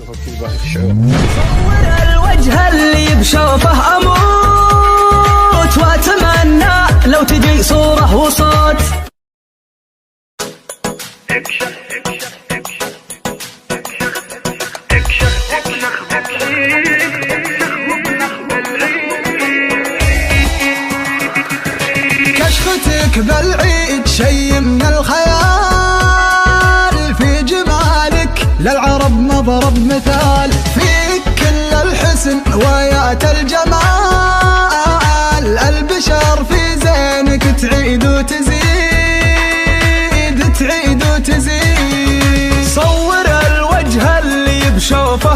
صور الوجه اللي بشوفه اموت، واتمنى لو تجي صوره وصوت. كشختك بالعيد شي من الخيال، في جمالك للعرب مضرب مثال، فيك كل الحسن ويات الجمال، البشر في زينك تعيد وتزيد، تعيد وتزيد. صور الوجه اللي بشوفه